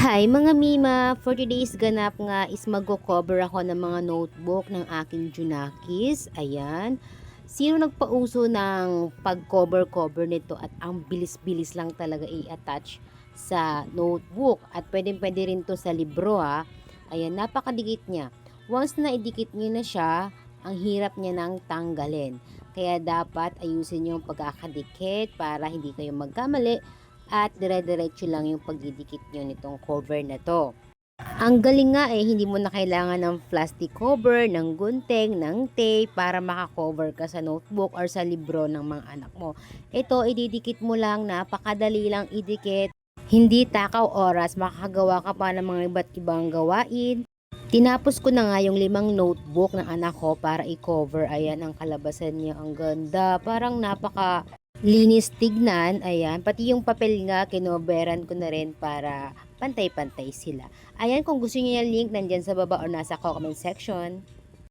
Hi mga Mima! For today's ganap nga is magko-cover ako ng mga notebook ng aking Junakis. Ayan. Sino nagpauso ng pag-cover-cover nito at ang bilis-bilis lang talaga i-attach sa notebook. At pwede rin to sa libro ha. Ayan, napakadikit niya. Once na idikit niyo na siya, ang hirap niya nang tanggalin. Kaya dapat ayusin yung pagkakadikit para hindi kayo magkamali at dire-diretso lang yung pagdidikit nyo nitong cover na to. Ang galing nga hindi mo na kailangan ng plastic cover, ng gunting, ng tape para makakover ka sa notebook or sa libro ng mga anak mo. Ito, ididikit mo lang, napakadali lang idikit. Hindi takaw oras, makakagawa ka pa ng mga iba't ibang gawain. Tinapos ko na nga yung 5 notebook ng anak ko para i-cover. Ayan, ang kalabasan niya, ang ganda. Parang napaka linis tignan, ayan. Pati yung papel nga, kinoberan ko na rin para pantay-pantay sila. Ayan, kung gusto niyo yung link, nandyan sa baba o nasa comment section.